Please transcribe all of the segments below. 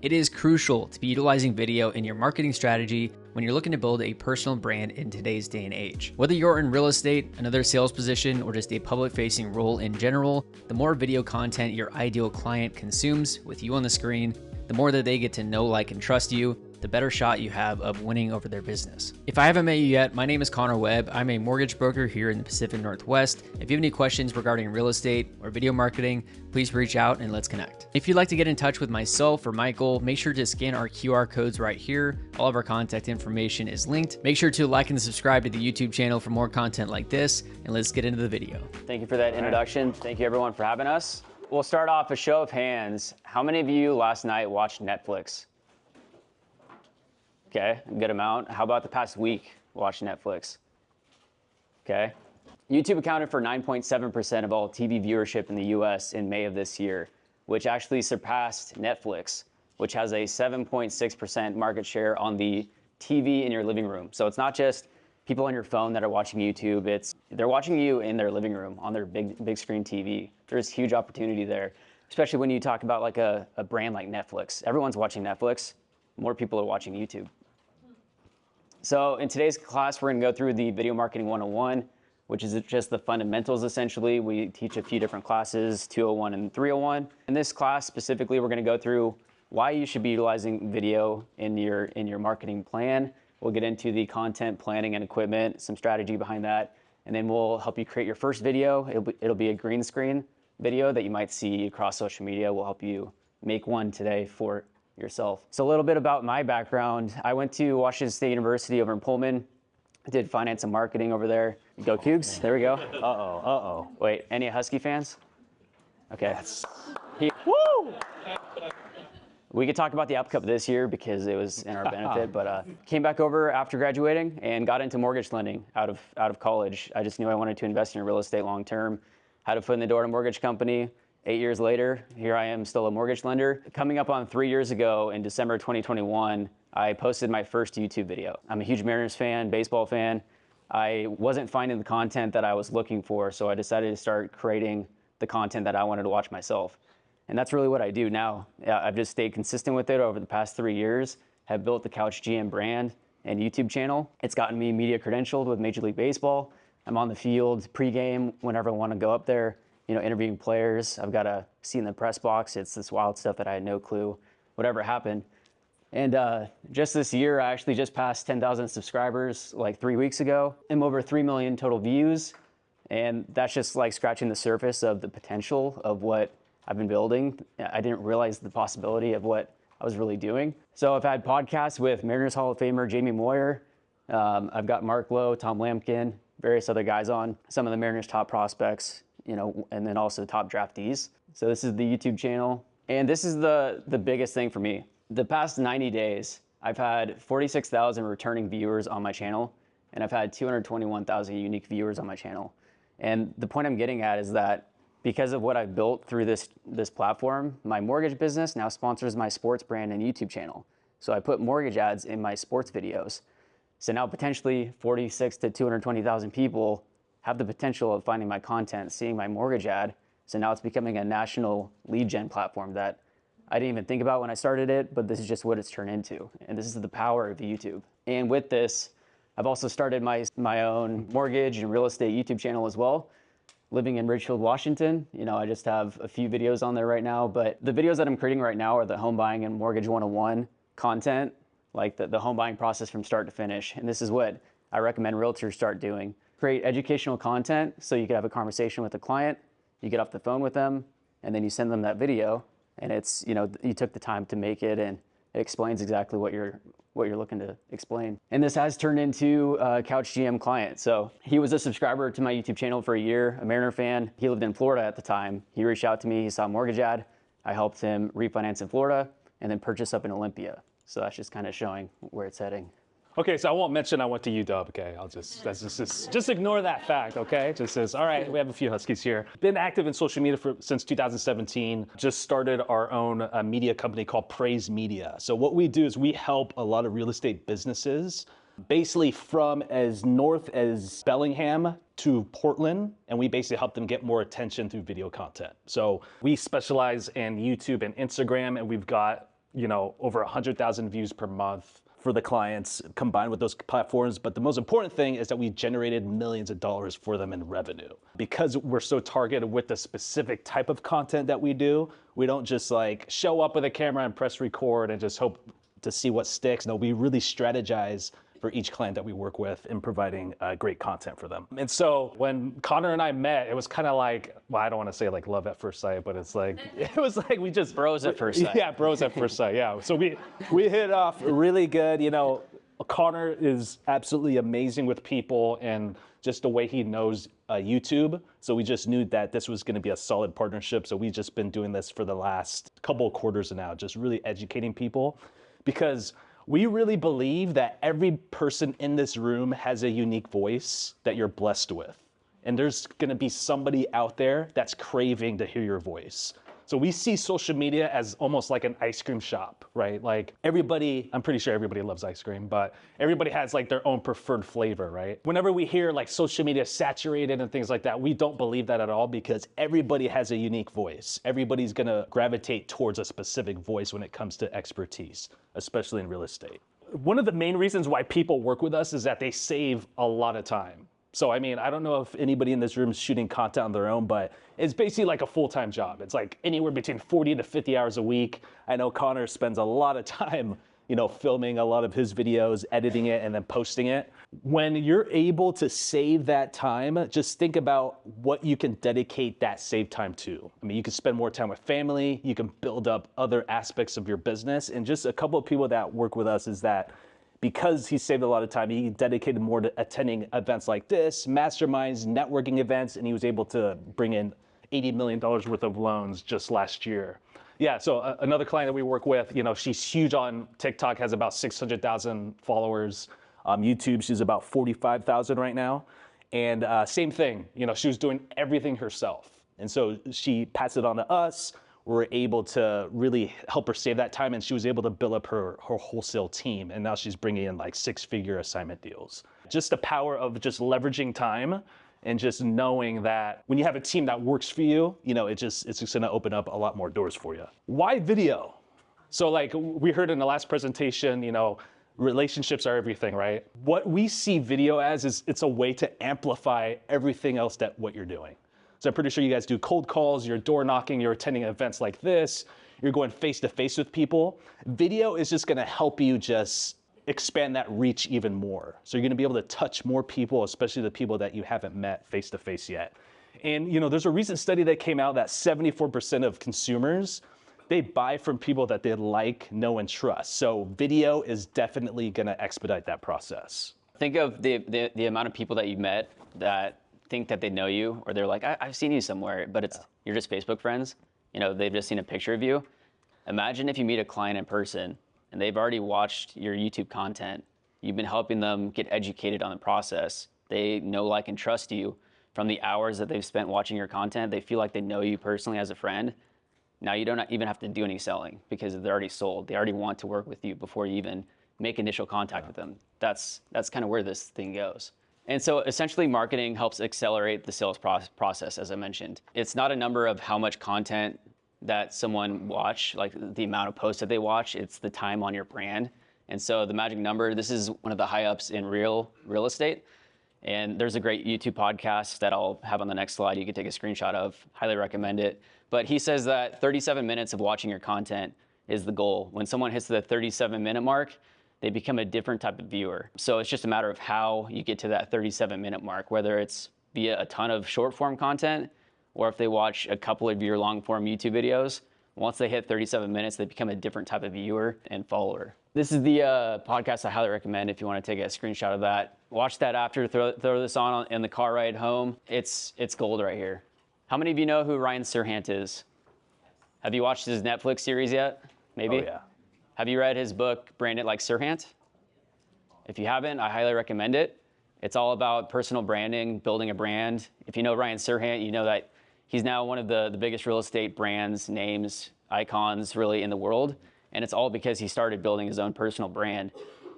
It is crucial to be utilizing video in your marketing strategy when you're looking to build a personal brand in today's day and age. Whether you're in real estate, another sales position, or just a public-facing role in general, the more video content your ideal client consumes with you on the screen, the more that they get to know, like, and trust you, the better shot you have of winning over their business. If I haven't met you yet, my name is Connor Webb. I'm a mortgage broker here in the Pacific Northwest. If you have any questions regarding real estate or video marketing, please reach out and let's connect. If you'd like to get in touch with myself or Michael, make sure to scan our QR codes right here. All of our contact information is linked. Make sure to like and subscribe to the YouTube channel for more content like this, and let's get into the video. Thank you for that introduction. Thank you everyone for having us. We'll start off a show of hands. How many of you last night watched Netflix? Okay, a good amount. How about the past week watched Netflix? Okay. YouTube accounted for 9.7% of all TV viewership in the US in May of this year, which actually surpassed Netflix, which has a 7.6% market share on the TV in your living room. So it's not just people on your phone that are watching YouTube, they're watching you in their living room on their big screen TV. There's huge opportunity there, especially when you talk about like a brand like Netflix. Everyone's watching Netflix. More people are watching YouTube. So in today's class, we're gonna go through the Video Marketing 101, which is just the fundamentals essentially. We teach a few different classes, 201 and 301. In this class specifically, we're gonna go through why you should be utilizing video in your marketing plan. We'll get into the content planning and equipment, some strategy behind that, and then we'll help you create your first video. It'll be a green screen video that you might see across social media. We'll help you make one today for yourself. So a little bit about my background. I went to Washington State University over in Pullman. I did finance and marketing over there. Go Cougs, there we go. Uh-oh. Wait, any Husky fans? Okay. Woo! We could talk about the outcome this year because it was in our benefit, but came back over after graduating and got into mortgage lending out of college. I just knew I wanted to invest in real estate long term. Had a foot in the door at a mortgage company. 8 years later, here I am still a mortgage lender. Coming up on 3 years ago in December 2021, I posted my first YouTube video. I'm a huge Mariners fan, baseball fan. I wasn't finding the content that I was looking for, so I decided to start creating the content that I wanted to watch myself. And that's really what I do now. I've just stayed consistent with it over the past 3 years, have built the Couch GM brand and YouTube channel. It's gotten me media credentialed with Major League Baseball. I'm on the field pregame whenever I want to go up there, interviewing players. I've got a seat in the press box. It's this wild stuff that I had no clue whatever happened. And just this year, I actually just passed 10,000 subscribers like 3 weeks ago. I'm over 3 million total views. And that's just like scratching the surface of the potential of what I've been building. I didn't realize the possibility of what I was really doing. So I've had podcasts with Mariners Hall of Famer Jamie Moyer. I've got Mark Lowe, Tom Lampkin, various other guys on, some of the Mariners' top prospects, and then also top draftees. So this is the YouTube channel. And this is the biggest thing for me. The past 90 days, I've had 46,000 returning viewers on my channel, and I've had 221,000 unique viewers on my channel. And the point I'm getting at is that because of what I've built through this platform, my mortgage business now sponsors my sports brand and YouTube channel. So I put mortgage ads in my sports videos. So now potentially 46 to 220,000 people have the potential of finding my content, seeing my mortgage ad. So now it's becoming a national lead gen platform that I didn't even think about when I started it, but this is just what it's turned into. And this is the power of YouTube. And with this, I've also started my own mortgage and real estate YouTube channel as well. Living in Ridgefield, Washington, I just have a few videos on there right now, but the videos that I'm creating right now are the home buying and mortgage 101 content, like the home buying process from start to finish. And this is what I recommend realtors start doing. Create educational content so you can have a conversation with a client, you get off the phone with them, and then you send them that video, and it's, you took the time to make it, and it explains exactly what you're looking to explain. And this has turned into a Couch GM client. So he was a subscriber to my YouTube channel for a year, a Mariner fan. He lived in Florida at the time. He reached out to me, he saw a mortgage ad. I helped him refinance in Florida and then purchase up in Olympia. So that's just kind of showing where it's heading. Okay, so I won't mention I went to UW, okay? Just ignore that fact, okay? Just says, all right, we have a few Huskies here. Been active in social media since 2017. Just started our own media company called Praise Media. So what we do is we help a lot of real estate businesses basically from as north as Bellingham to Portland, and we basically help them get more attention through video content. So we specialize in YouTube and Instagram, and we've got over 100,000 views per month for the clients combined with those platforms. But the most important thing is that we generated millions of dollars for them in revenue. Because we're so targeted with the specific type of content that we do, we don't just like show up with a camera and press record and just hope to see what sticks. No, we really strategize for each client that we work with in providing great content for them. And so when Connor and I met, it was kind of like, well, I don't want to say like love at first sight, but it was like we just Bros at first sight. Yeah, bros at first sight. Yeah. So we hit off really good. Connor is absolutely amazing with people and just the way he knows YouTube. So we just knew that this was going to be a solid partnership. So we've just been doing this for the last couple of quarters now, just really educating people, because we really believe that every person in this room has a unique voice that you're blessed with. And there's gonna be somebody out there that's craving to hear your voice. So we see social media as almost like an ice cream shop, right? Like everybody, I'm pretty sure everybody loves ice cream, but everybody has like their own preferred flavor, right? Whenever we hear like social media saturated and things like that, we don't believe that at all, because everybody has a unique voice. Everybody's gonna gravitate towards a specific voice when it comes to expertise, especially in real estate. One of the main reasons why people work with us is that they save a lot of time. So, I mean, I don't know if anybody in this room is shooting content on their own, but it's basically like a full-time job. It's like anywhere between 40 to 50 hours a week. I know Connor spends a lot of time, filming a lot of his videos, editing it, and then posting it. When you're able to save that time, just think about what you can dedicate that saved time to. I mean, you can spend more time with family, you can build up other aspects of your business, and just a couple of people that work with us is that because he saved a lot of time, he dedicated more to attending events like this, masterminds, networking events, and he was able to bring in $80 million worth of loans just last year. Yeah, so another client that we work with, she's huge on TikTok, has about 600,000 followers. YouTube, she's about 45,000 right now. And same thing, she was doing everything herself. And so she passed it on to us. We're able to really help her save that time, and she was able to build up her wholesale team, and now she's bringing in like 6-figure assignment deals. Just the power of just leveraging time and just knowing that when you have a team that works for you, it's just gonna open up a lot more doors for you. Why video? So like we heard in the last presentation, relationships are everything, right? What we see video as is it's a way to amplify everything else that what you're doing. So I'm pretty sure you guys do cold calls, you're door knocking, you're attending events like this, you're going face to face with people. Video is just gonna help you just expand that reach even more. So you're gonna be able to touch more people, especially the people that you haven't met face to face yet. And there's a recent study that came out that 74% of consumers, they buy from people that they like, know, and trust. So video is definitely gonna expedite that process. Think of the amount of people that you've met that think that they know you, or they're like, I've seen you somewhere, but you're just Facebook friends. They've just seen a picture of you. Imagine if you meet a client in person and they've already watched your YouTube content. You've been helping them get educated on the process. They know, like, and trust you from the hours that they've spent watching your content. They feel like they know you personally as a friend. Now you don't even have to do any selling because they're already sold. They already want to work with you before you even make initial contact with them. That's kind of where this thing goes. And so essentially marketing helps accelerate the sales process, as I mentioned. It's not a number of how much content that someone watch, like the amount of posts that they watch, it's the time on your brand. And so the magic number, this is one of the high ups in real estate. And there's a great YouTube podcast that I'll have on the next slide. You can take a screenshot of, highly recommend it. But he says that 37 minutes of watching your content is the goal. When someone hits the 37-minute mark, they become a different type of viewer. So it's just a matter of how you get to that 37-minute mark, whether it's via a ton of short form content, or if they watch a couple of your long form YouTube videos. Once they hit 37 minutes, they become a different type of viewer and follower. This is the podcast I highly recommend if you want to take a screenshot of that. Watch that after, throw this on in the car ride home. It's gold right here. How many of you know who Ryan Serhant is? Have you watched his Netflix series yet? Maybe? Oh, yeah. Have you read his book, Brand It Like Serhant? If you haven't, I highly recommend it. It's all about personal branding, building a brand. If you know Ryan Serhant, you know that he's now one of the biggest real estate brands, names, icons really in the world. And it's all because he started building his own personal brand.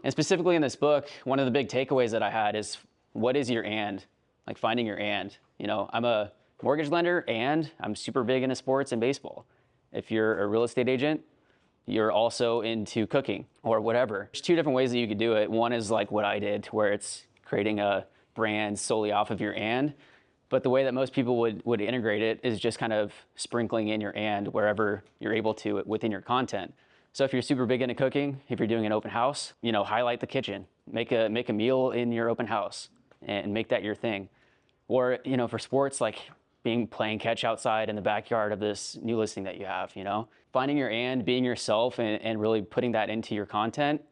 And specifically in this book, one of the big takeaways that I had is, what is your and? Like finding your and. I'm a mortgage lender and I'm super big into sports and baseball. If you're a real estate agent, you're also into cooking or whatever. There's two different ways that you could do it. One is like what I did, to where it's creating a brand solely off of your and. But the way that most people would integrate it is just kind of sprinkling in your and wherever you're able to within your content. So if you're super big into cooking, if you're doing an open house, highlight the kitchen, make a meal in your open house and make that your thing. Or, for sports, like playing catch outside in the backyard of this new listing that you have, finding your and, being yourself and really putting that into your content.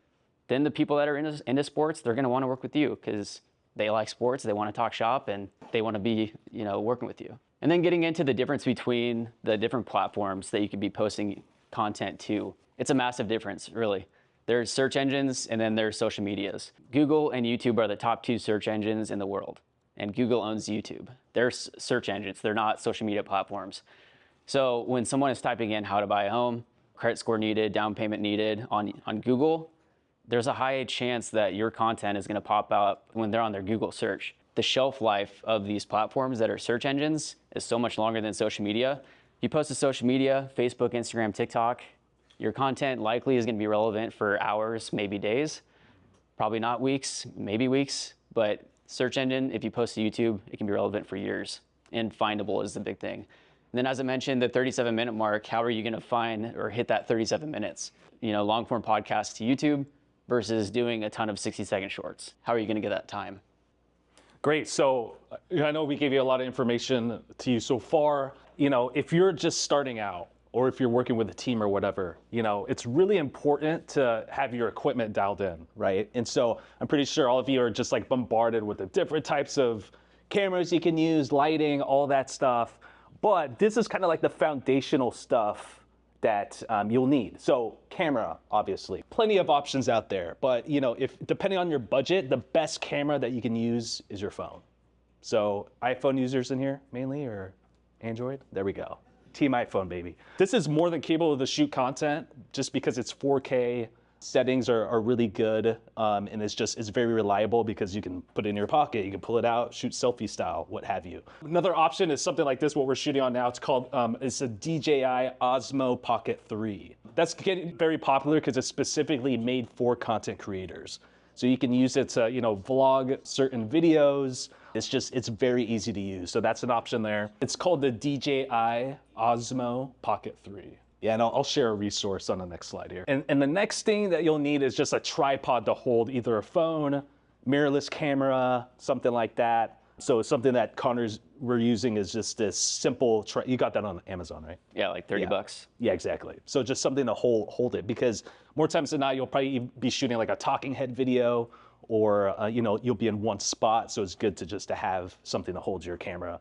Then the people that are into sports, they're going to want to work with you because they like sports, they want to talk shop, and they want to be, working with you. And then getting into the difference between the different platforms that you could be posting content to. It's a massive difference, really. There's search engines and then there's social medias. Google and YouTube are the top 2 search engines in the world. And Google owns YouTube. They're search engines, they're not social media platforms. So when someone is typing in how to buy a home, credit score needed, down payment needed on Google, there's a high chance that your content is going to pop out when they're on their Google search. The shelf life of these platforms that are search engines is so much longer than social media. You post to social media, Facebook, Instagram, TikTok, your content likely is going to be relevant for hours, maybe days, probably not weeks, maybe weeks, but search engine, if you post to YouTube, it can be relevant for years, and findable is the big thing. And then as I mentioned, the 37-minute mark, how are you going to find or hit that 37 minutes? Long form podcast to YouTube versus doing a ton of 60-second shorts. How are you going to get that time? Great. So I know we gave you a lot of information to you so far. If you're just starting out or if you're working with a team or whatever, it's really important to have your equipment dialed in, right? And so I'm pretty sure all of you are just like bombarded with the different types of cameras you can use, lighting, all that stuff. But this is kind of like the foundational stuff that you'll need. So camera, obviously, plenty of options out there. But if depending on your budget, the best camera that you can use is your phone. So iPhone users in here mainly, or Android? There we go. Team iPhone, baby. This is more than capable to shoot content just because it's 4K. Settings are really good, and it's very reliable because you can put it in your pocket, you can pull it out, shoot selfie style, what have you. Another option is something like this, what we're shooting on now. It's called, it's a DJI Osmo Pocket 3. That's getting very popular because it's specifically made for content creators. So you can use it to, vlog certain videos. It's very easy to use. So that's an option there. It's called the DJI Osmo Pocket 3. Yeah, and I'll share a resource on the next slide here. And the next thing that you'll need is just a tripod to hold either a phone, mirrorless camera, something like that. So something that we're using is just this simple, you got that on Amazon, right? Yeah, like 30 bucks. Yeah, exactly. So just something to hold it, because more times than not, you'll probably be shooting like a talking head video, or you'll be in one spot. So it's good to have something to hold your camera.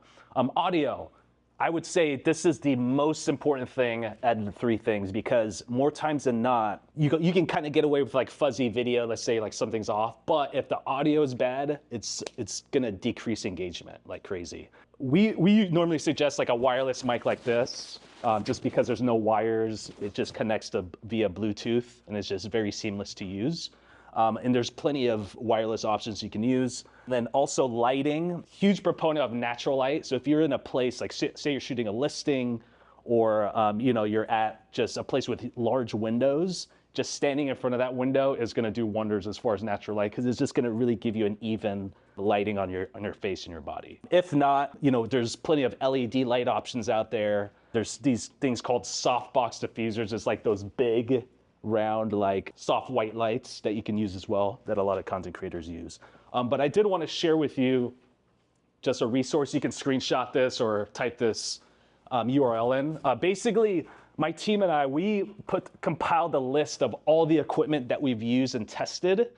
Audio. I would say this is the most important thing out of the 3 things, because more times than not, you can kind of get away with like fuzzy video, let's say like something's off, but if the audio is bad, it's gonna decrease engagement like crazy. We normally suggest like a wireless mic like this, just because there's no wires, it just connects via Bluetooth, and it's just very seamless to use. And there's plenty of wireless options you can use. Then also lighting, huge proponent of natural light. So if you're in a place, like say you're shooting a listing, or you're at just a place with large windows, just standing in front of that window is gonna do wonders as far as natural light, because it's just gonna really give you an even lighting on your face and your body. If not, there's plenty of LED light options out there. There's these things called softbox diffusers. It's like those big, round, like soft white lights that you can use as well, that a lot of content creators use. But I did want to share with you just a resource. You can screenshot this or type this URL in. Basically, my team and I, we compiled a list of all the equipment that we've used and tested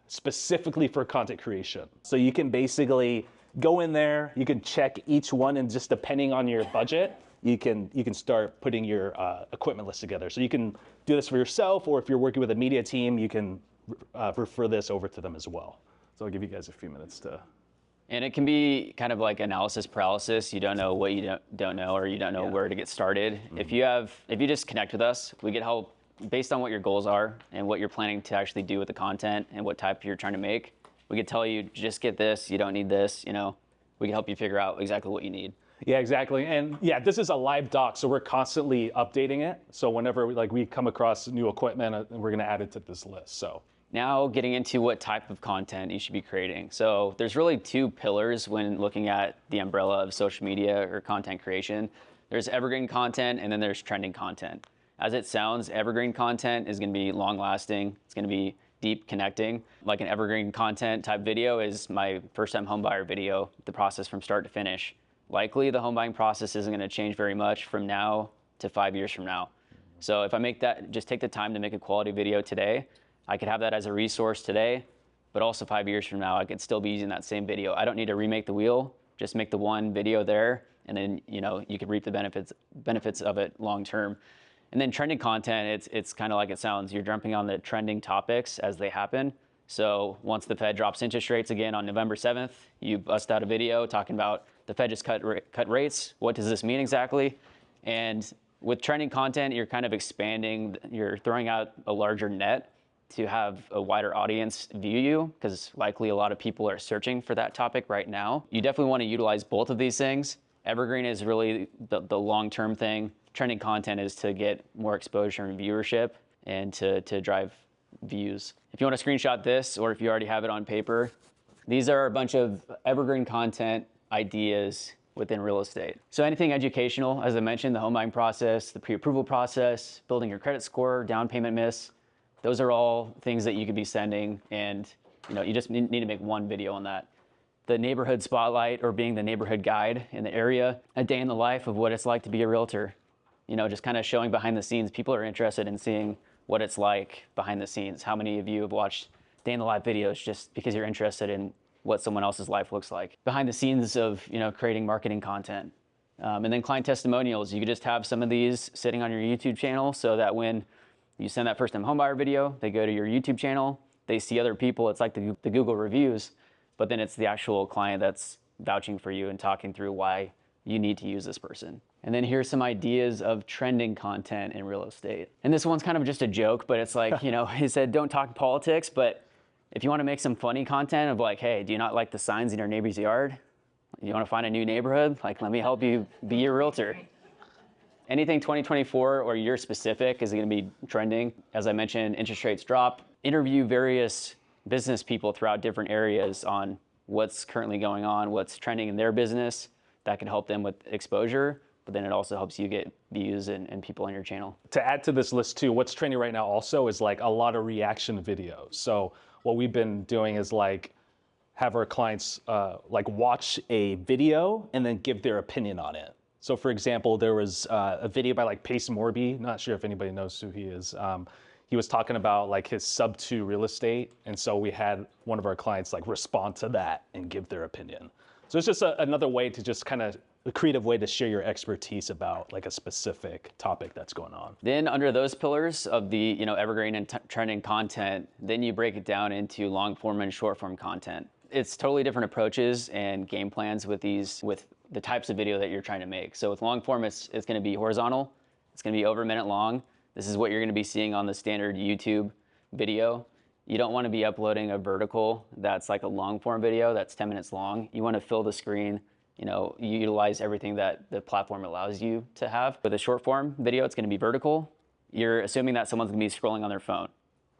specifically for content creation. So you can basically go in there, you can check each one, and just depending on your budget, you can start putting your equipment list together. So you can do this for yourself, or if you're working with a media team, you can refer this over to them as well. So I'll give you guys a few minutes to. And it can be kind of like analysis paralysis. You don't know what you don't know, or you don't know where to get started. Mm-hmm. If you just connect with us, we get help based on what your goals are and what you're planning to actually do with the content and what type you're trying to make. We could tell you, just get this, you don't need this, we can help you figure out exactly what you need. Yeah, exactly. And yeah, this is a live doc, so we're constantly updating it. So whenever we come across new equipment, we're going to add it to this list. So now getting into what type of content you should be creating. So there's really two pillars when looking at the umbrella of social media or content creation. There's evergreen content and then there's trending content. As it sounds, evergreen content is going to be long lasting. It's going to be deep connecting. Like an evergreen content type video is my first time homebuyer video, the process from start to finish. Likely the home buying process isn't going to change very much from now to 5 years from now. So if I make that, just take the time to make a quality video today, I could have that as a resource today, but also 5 years from now, I could still be using that same video. I don't need to remake the wheel, just make the one video there, and then you can reap the benefits of it long term. And then trending content, it's kind of like it sounds. You're jumping on the trending topics as they happen. So once the Fed drops interest rates again on November 7th, you bust out a video talking about the Fed just cut rates. What does this mean exactly? And with trending content, you're kind of expanding, you're throwing out a larger net to have a wider audience view you, because likely a lot of people are searching for that topic right now. You definitely want to utilize both of these things. Evergreen is really the long-term thing. Trending content is to get more exposure and viewership and to drive views. If you want to screenshot this, or if you already have it on paper, these are a bunch of evergreen content ideas within real estate. So anything educational, as I mentioned, the home buying process, the pre-approval process, building your credit score, down payment miss, those are all things that you could be sending, and you just need to make one video on that. The neighborhood spotlight, or being the neighborhood guide in the area, a day in the life of what it's like to be a realtor. Just kind of showing behind the scenes. People are interested in seeing what it's like behind the scenes. How many of you have watched day in the life videos just because you're interested in what someone else's life looks like? Behind the scenes of creating marketing content. And then client testimonials. You could just have some of these sitting on your YouTube channel so that when you send that first time homebuyer video, they go to your YouTube channel, they see other people. It's like the Google reviews, but then it's the actual client that's vouching for you and talking through why you need to use this person. And then here's some ideas of trending content in real estate. And this one's kind of just a joke, but it's like, he said, don't talk politics, but if you want to make some funny content of like, hey, do you not like the signs in your neighbor's yard? You want to find a new neighborhood? Like, let me help you be your realtor. Anything 2024 or year specific is going to be trending. As I mentioned, interest rates drop. Interview various business people throughout different areas on what's currently going on, what's trending in their business. That can help them with exposure, but then it also helps you get views and people on your channel. to add to this list too, what's trending right now also is like a lot of reaction videos. So what we've been doing is like have our clients like watch a video and then give their opinion on it. So for example, there was a video by like Pace Morby, not sure if anybody knows who he is. He was talking about like his sub-2 real estate. And so we had one of our clients like respond to that and give their opinion. So it's just another way to just kind of a creative way to share your expertise about like a specific topic that's going on. Then under those pillars of the evergreen and trending content, then you break it down into long form and short form content. It's totally different approaches and game plans with the types of video that you're trying to make. So with long form, it's going to be horizontal. It's going to be over a minute long. This is what you're going to be seeing on the standard YouTube video. You don't want to be uploading a vertical that's like a long form video that's 10 minutes long. You want to fill the screen, you utilize everything that the platform allows you to have. With a short form video, it's going to be vertical. You're assuming that someone's going to be scrolling on their phone.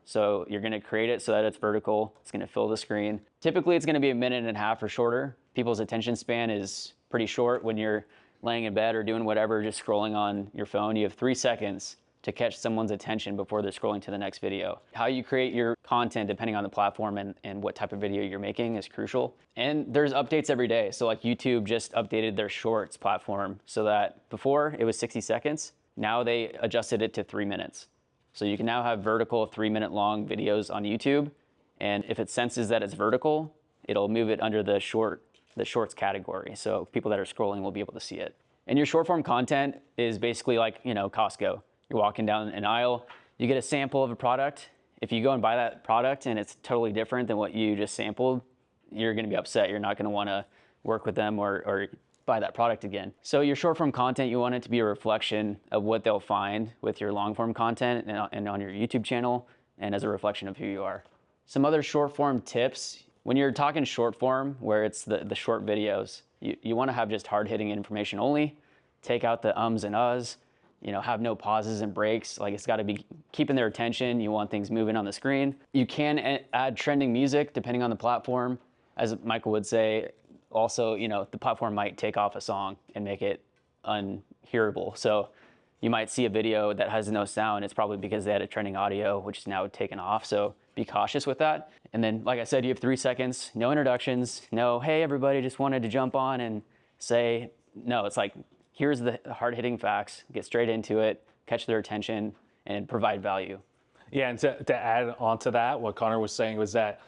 So you're going to create it so that it's vertical. It's going to fill the screen. Typically, it's going to be a minute and a half or shorter. People's attention span is pretty short when you're laying in bed or doing whatever, just scrolling on your phone. You have 3 seconds to catch someone's attention before they're scrolling to the next video. How you create your content depending on the platform and what type of video you're making is crucial. And there's updates every day. So like YouTube just updated their shorts platform so that before it was 60 seconds. Now they adjusted it to 3 minutes. So you can now have vertical 3-minute long videos on YouTube. And if it senses that it's vertical, it'll move it under the shorts category. So people that are scrolling will be able to see it. And your short form content is basically like, Costco. You're walking down an aisle, you get a sample of a product. If you go and buy that product and it's totally different than what you just sampled, you're going to be upset. You're not going to want to work with them or buy that product again. So your short form content, you want it to be a reflection of what they'll find with your long form content and on your YouTube channel, and as a reflection of who you are. Some other short form tips When you're talking short form, where it's the short videos, you want to have just hard-hitting information only. Take out the ums and uhs. Have no pauses and breaks. Like, it's got to be keeping their attention. You want things moving on the screen. You can add trending music depending on the platform. As Michael would say, also, the platform might take off a song and make it unhearable. So you might see a video that has no sound. It's probably because they had a trending audio, which is now taken off. So be cautious with that. And then, like I said, you have 3 seconds, no introductions, no, hey, everybody, just wanted to jump on and say, no, it's like, here's the hard-hitting facts, get straight into it, catch their attention, and provide value. Yeah, and to add on to that, what Connor was saying was that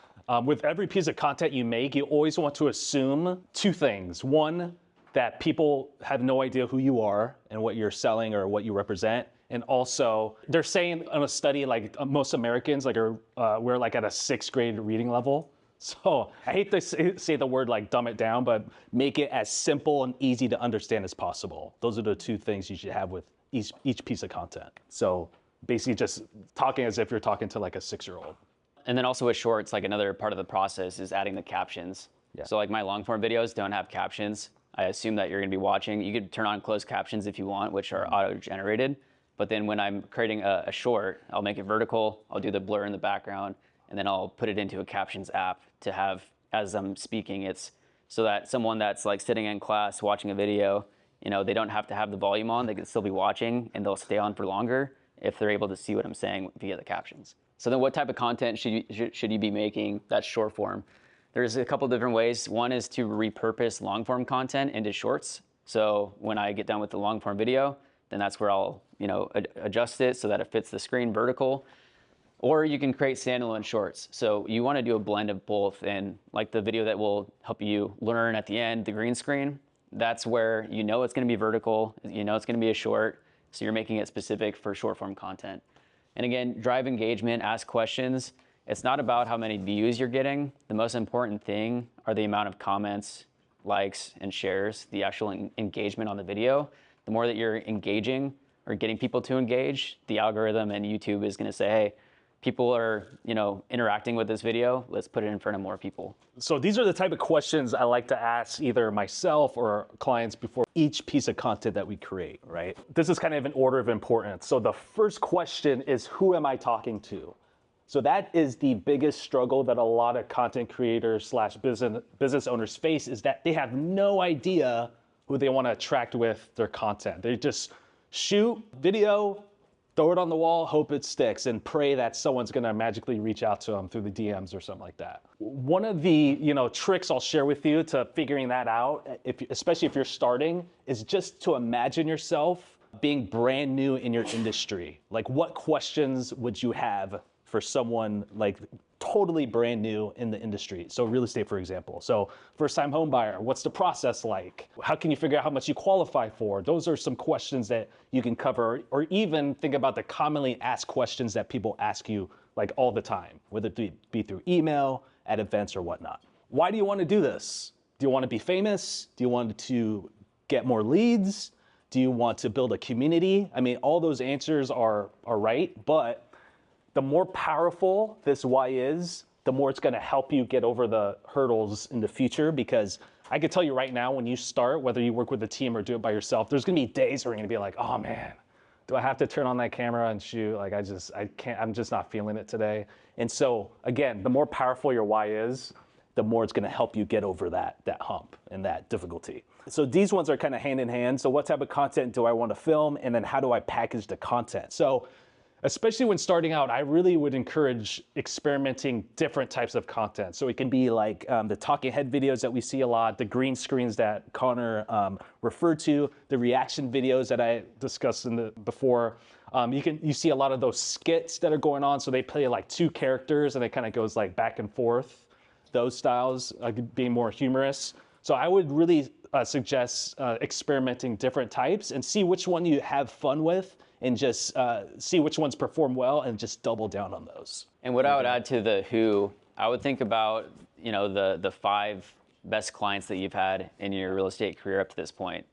with every piece of content you make, you always want to assume 2 things. One, that people have no idea who you are and what you're selling or what you represent. And also, they're saying in a study, like most Americans, we're like at a 6th grade reading level. So I hate to say the word like dumb it down, but make it as simple and easy to understand as possible. Those are the 2 things you should have with each piece of content. So basically just talking as if you're talking to like a 6-year-old. And then also with shorts, like another part of the process is adding the captions. Yeah. So like my long form videos don't have captions. I assume that you're gonna be watching. You could turn on closed captions if you want, which are auto-generated. But then when I'm creating a short, I'll make it vertical, I'll do the blur in the background, and then I'll put it into a captions app to have, as I'm speaking, it's so that someone that's like sitting in class watching a video, they don't have to have the volume on, they can still be watching and they'll stay on for longer if they're able to see what I'm saying via the captions. So then what type of content should you be making that's short form? There's a couple different ways. One is to repurpose long form content into shorts. So when I get done with the long form video, then that's where I'll adjust it so that it fits the screen vertical. Or you can create standalone shorts. So you want to do a blend of both. And like the video that will help you learn at the end, the green screen, that's where it's going to be vertical, it's going to be a short. So you're making it specific for short form content. And again, drive engagement, ask questions. It's not about how many views you're getting. The most important thing are the amount of comments, likes, and shares, the actual engagement on the video. The more that you're engaging or getting people to engage, the algorithm and YouTube is going to say, hey, people are, interacting with this video. Let's put it in front of more people. So these are the type of questions I like to ask either myself or clients before each piece of content that we create, right? This is kind of an order of importance. So the first question is, who am I talking to? So that is the biggest struggle that a lot of content creators / business owners face, is that they have no idea who they want to attract with their content. They just shoot video, throw it on the wall, hope it sticks, and pray that someone's gonna magically reach out to them through the DMs or something like that. One of the tricks I'll share with you to figuring that out, especially if you're starting, is just to imagine yourself being brand new in your industry. Like, what questions would you have for someone like totally brand new in the industry? So real estate, for example. So first-time home buyer, what's the process like? How can you figure out how much you qualify for? Those are some questions that you can cover, or even think about the commonly asked questions that people ask you like all the time, whether it be through email, at events, or whatnot. Why do you want to do this? Do you want to be famous? Do you want to get more leads? Do you want to build a community? I mean, all those answers are right, but the more powerful this why is, the more it's going to help you get over the hurdles in the future. Because I can tell you right now, when you start, whether you work with a team or do it by yourself, there's going to be days where you're going to be like, oh man, do I have to turn on that camera and shoot? Like, I can't, I'm just not feeling it today. And so again, the more powerful your why is, the more it's going to help you get over that hump and that difficulty. So these ones are kind of hand in hand. So what type of content do I want to film? And then how do I package the content? So especially when starting out, I really would encourage experimenting different types of content. So it can be like the talking head videos that we see a lot, the green screens that Connor referred to, the reaction videos that I discussed before. You see a lot of those skits that are going on. So they play like 2 characters and it kind of goes like back and forth. Those styles being more humorous. So I would really suggest experimenting different types and see which one you have fun with, and just see which ones perform well and just double down on those. And what I would add to the who, I would think about the 5 best clients that you've had in your real estate career up to this point,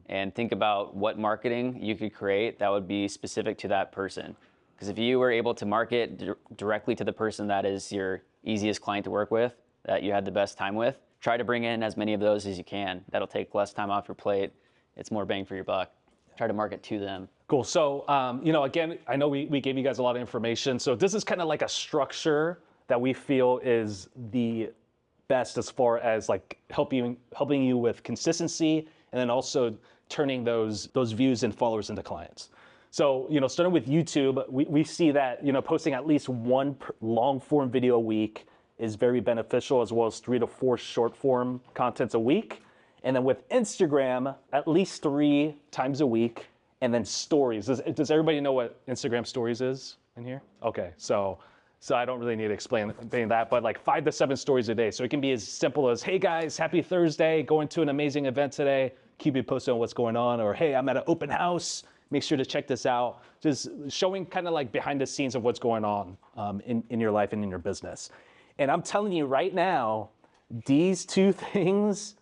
and think about what marketing you could create that would be specific to that person. Because if you were able to market directly to the person that is your easiest client to work with, that you had the best time with. Try to bring in as many of those as you can. That'll take less time off your plate. It's more bang for your buck. Try to market to them. Cool. So, again, I know we gave you guys a lot of information. So this is kind of like a structure that we feel is the best as far as like helping you with consistency, and then also turning those views and followers into clients. So, starting with YouTube, we see that, posting at least one long form video a week is very beneficial, as well as 3 to 4 short form contents a week. And then with Instagram, at least 3 times a week, and then stories. Does everybody know what Instagram stories is in here? Okay, so I don't really need to explain that, but like 5 to 7 stories a day. So it can be as simple as, hey guys, happy Thursday, going to an amazing event today, keep you posted on what's going on, or hey, I'm at an open house, make sure to check this out. Just showing kind of like behind the scenes of what's going on in your life and in your business. And I'm telling you right now, these 2 things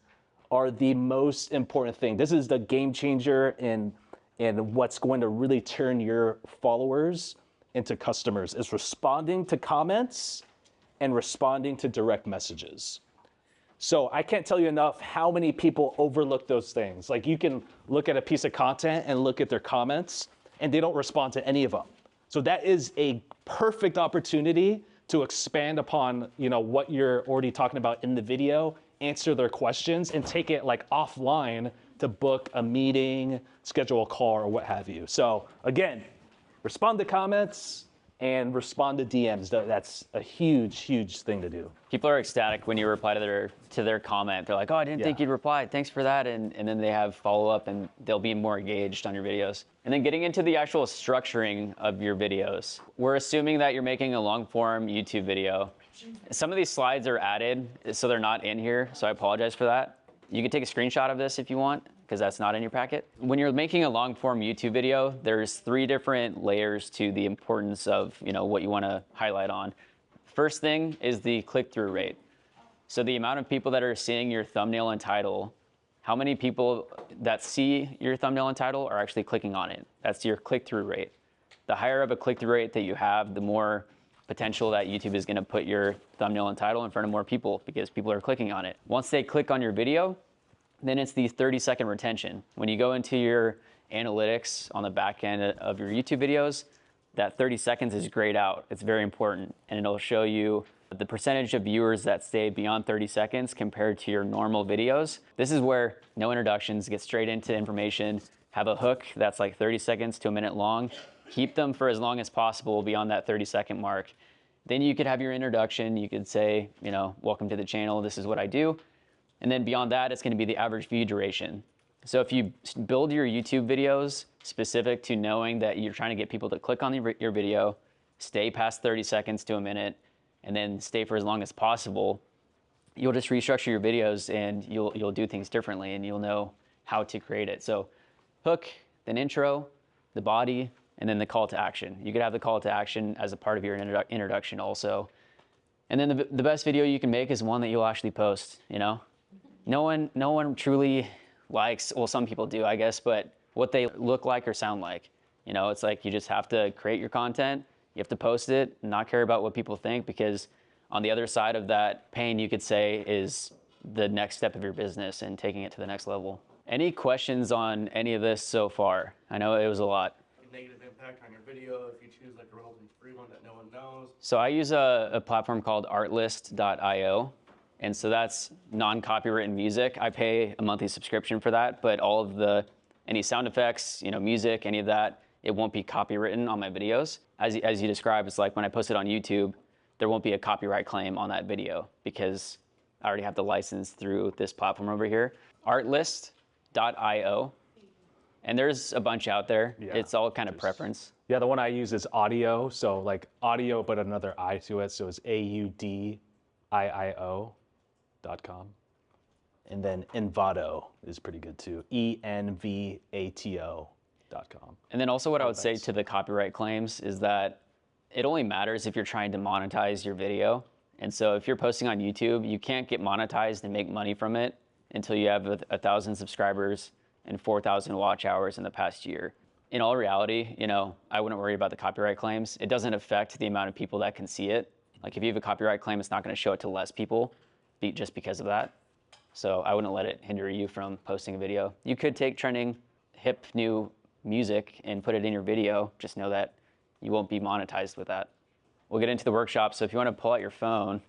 are the most important thing. This is the game changer in what's going to really turn your followers into customers, is responding to comments and responding to direct messages. So I can't tell you enough how many people overlook those things. Like, you can look at a piece of content and look at their comments, and they don't respond to any of them. So that is a perfect opportunity to expand upon, what you're already talking about in the video, answer their questions, and take it like offline to book a meeting, schedule a call, or what have you. So again, respond to comments and respond to DMs. That's a huge, huge thing to do. People are ecstatic when you reply to their comment. They're like, oh, I didn't think you'd reply. Thanks for that. And then they have follow-up, and they'll be more engaged on your videos. And then getting into the actual structuring of your videos. We're assuming that you're making a long-form YouTube video. Some of these slides are added, so they're not in here, so I apologize for that. You can take a screenshot of this if you want, because that's not in your packet. When you're making a long-form YouTube video, there's 3 different layers to the importance of what you want to highlight on. First thing is the click-through rate. So the amount of people that are seeing your thumbnail and title, how many people that see your thumbnail and title are actually clicking on it. That's your click-through rate. The higher of a click-through rate that you have, the more potential that YouTube is going to put your thumbnail and title in front of more people, because people are clicking on it. Once they click on your video, then it's the 30-second retention. When you go into your analytics on the back end of your YouTube videos, that 30 seconds is grayed out. It's very important, and it'll show you the percentage of viewers that stay beyond 30 seconds compared to your normal videos. This is where no introductions, get straight into information, have a hook that's like 30 seconds to a minute long, keep them for as long as possible beyond that 30-second mark. Then you could have your introduction. You could say, welcome to the channel, this is what I do. And then beyond that, it's going to be the average view duration. So if you build your YouTube videos specific to knowing that you're trying to get people to click on your video, stay past 30 seconds to a minute, and then stay for as long as possible, you'll just restructure your videos, and you'll do things differently, and you'll know how to create it. So hook, then intro, the body, and then the call to action. You could have the call to action as a part of your introduction also. And then the best video you can make is one that you'll actually post. No one truly likes, well, some people do, I guess, but what they look like or sound like. It's like you just have to create your content, you have to post it, and not care about what people think, because on the other side of that pain, you could say, is the next step of your business and taking it to the next level. Any questions on any of this so far? I know it was a lot. Negative impact on your video if you choose like a relatively free one that no one knows? So I use a platform called artlist.io. And so that's non-copywritten music. I pay a monthly subscription for that, but all of any sound effects, music, any of that, it won't be copywritten on my videos. As you described, it's like when I post it on YouTube, there won't be a copyright claim on that video because I already have the license through this platform over here. Artlist.io. And there's a bunch out there. Yeah, it's all kind of preference. Yeah, the one I use is audio. So like audio, but another I to it. So it's AUDIIO.com. And then Envato is pretty good too. ENVATO.com. And then also what I would say to the copyright claims is that it only matters if you're trying to monetize your video. And so if you're posting on YouTube, you can't get monetized and make money from it until you have 1,000 subscribers and 4,000 watch hours in the past year. In all reality, I wouldn't worry about the copyright claims. It doesn't affect the amount of people that can see it. Like if you have a copyright claim, it's not going to show it to less people. just because of that. So I wouldn't let it hinder you from posting a video. You could take trending hip new music and put it in your video. Just know that you won't be monetized with that. We'll get into the workshop. So if you want to pull out your phone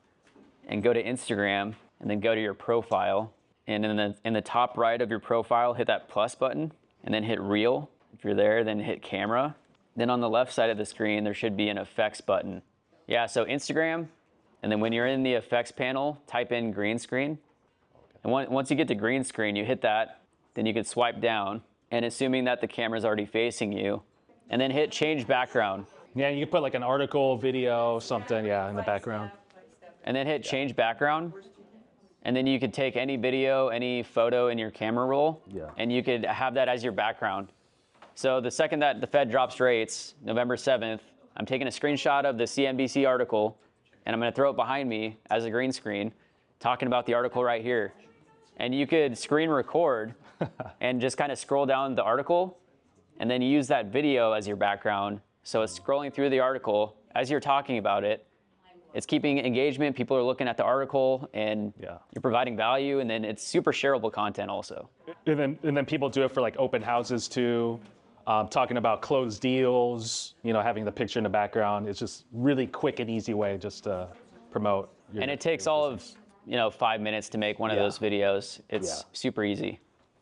and go to Instagram and then go to your profile, and in the top right of your profile, hit that plus button and then hit reel. If you're there, then hit camera. Then on the left side of the screen, there should be an effects button. Yeah, so Instagram, and then when you're in the effects panel, type in green screen. And once you get to green screen, you hit that, then you can swipe down, and assuming that the camera's already facing you, and then hit change background. Yeah, you can put like an article, video, something, yeah, in the background. And then hit change background. And then you could take any video, any photo in your camera roll, and you could have that as your background. So the second that the Fed drops rates, November 7th, I'm taking a screenshot of the CNBC article, and I'm going to throw it behind me as a green screen, talking about the article right here. And you could screen record and just kind of scroll down the article, and then use that video as your background. So it's scrolling through the article as you're talking about it. It's keeping engagement. People are looking at the article, and you're providing value, and then it's super shareable content also. And then people do it for like open houses too, talking about closed deals, you know, having the picture in the background. It's just really quick and easy way just to promote. And it takes all of 5 minutes to make one of those videos. It's super easy.